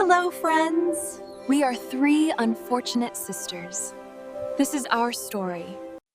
Hello, friends. We are three unfortunate sisters. This is our story.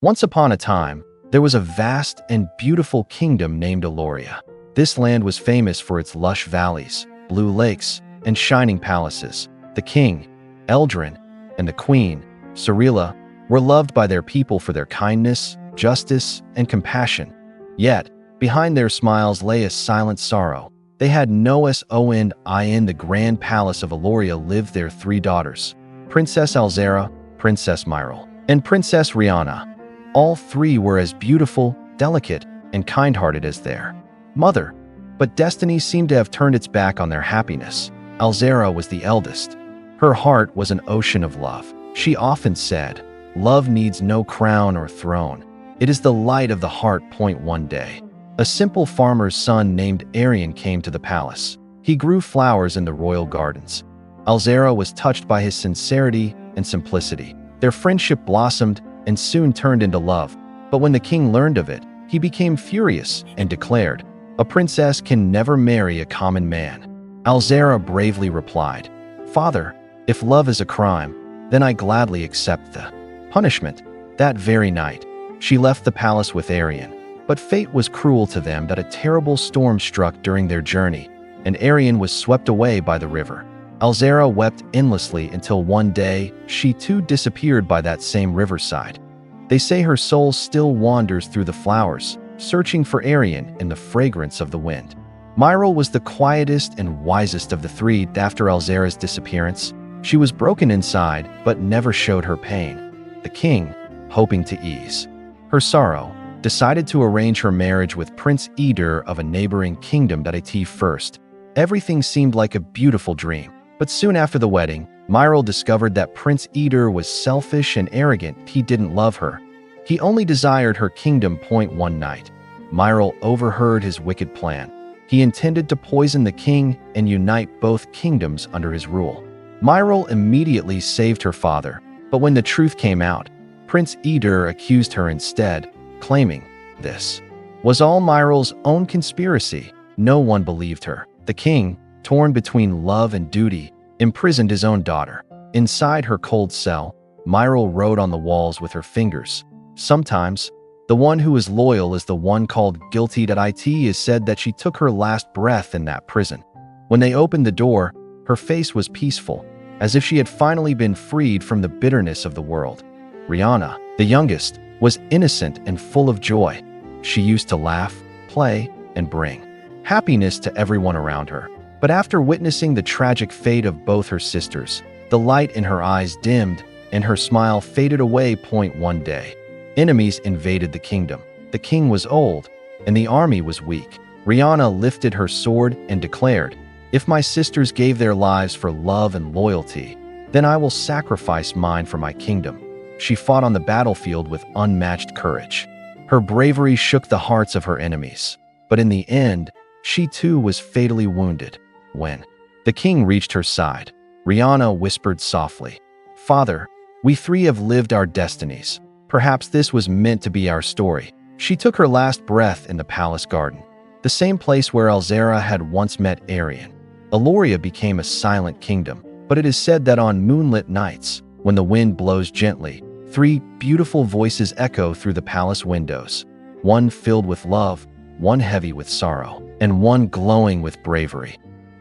Once upon a time, there was a vast and beautiful kingdom named Eloria. This land was famous for its lush valleys, blue lakes, and shining palaces. The king, Eldrin, and the queen, Cirilla, were loved by their people for their kindness, justice, and compassion. Yet, behind their smiles lay a silent sorrow. They had no son. In the grand palace of Eloria lived their three daughters, Princess Alzara, Princess Miral, and Princess Riana. All three were as beautiful, delicate, and kind-hearted as their mother. But destiny seemed to have turned its back on their happiness. Alzara was the eldest. Her heart was an ocean of love. She often said, "Love needs no crown or throne. It is the light of the heart." One day, a simple farmer's son named Arian came to the palace. He grew flowers in the royal gardens. Alzara was touched by his sincerity and simplicity. Their friendship blossomed and soon turned into love. But when the king learned of it, he became furious and declared, "A princess can never marry a common man." Alzara bravely replied, "Father, if love is a crime, then I gladly accept the punishment." That very night, she left the palace with Arian. But fate was cruel to them that a terrible storm struck during their journey, and Arian was swept away by the river. Alzara wept endlessly until one day, she too disappeared by that same riverside. They say her soul still wanders through the flowers, searching for Arian in the fragrance of the wind. Miral was the quietest and wisest of the three. After Alzara's disappearance, she was broken inside but never showed her pain. The king, hoping to ease her sorrow, decided to arrange her marriage with Prince Eder of a neighboring kingdom. First, everything seemed like a beautiful dream. But soon after the wedding, Miral discovered that Prince Eder was selfish and arrogant. He didn't love her. He only desired her kingdom. One night, Miral overheard his wicked plan. He intended to poison the king and unite both kingdoms under his rule. Miral immediately saved her father, but when the truth came out, Prince Eder accused her instead, claiming this was all Miral's own conspiracy. No one believed her. The king, torn between love and duty, imprisoned his own daughter. Inside her cold cell, Miral wrote on the walls with her fingers. Sometimes, the one who is loyal is the one called guilty. It is said that she took her last breath in that prison. When they opened the door, her face was peaceful, as if she had finally been freed from the bitterness of the world. Riana, the youngest, was innocent and full of joy. She used to laugh, play, and bring happiness to everyone around her. But after witnessing the tragic fate of both her sisters, the light in her eyes dimmed and her smile faded away. One day, enemies invaded the kingdom. The king was old, and the army was weak. Riana lifted her sword and declared, "If my sisters gave their lives for love and loyalty, then I will sacrifice mine for my kingdom." She fought on the battlefield with unmatched courage. Her bravery shook the hearts of her enemies. But in the end, she too was fatally wounded. When the king reached her side, Riana whispered softly, "Father, we three have lived our destinies. Perhaps this was meant to be our story." She took her last breath in the palace garden, the same place where Alzara had once met Arian. Eloria became a silent kingdom, but it is said that on moonlit nights, when the wind blows gently, three beautiful voices echo through the palace windows, one filled with love, one heavy with sorrow, and one glowing with bravery.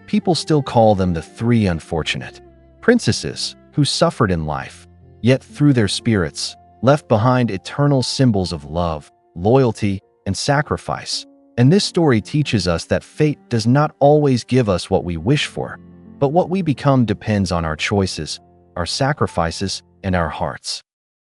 People still call them the three unfortunate princesses who suffered in life, yet through their spirits, left behind eternal symbols of love, loyalty, and sacrifice. And this story teaches us that fate does not always give us what we wish for, but what we become depends on our choices, our sacrifices, and our hearts.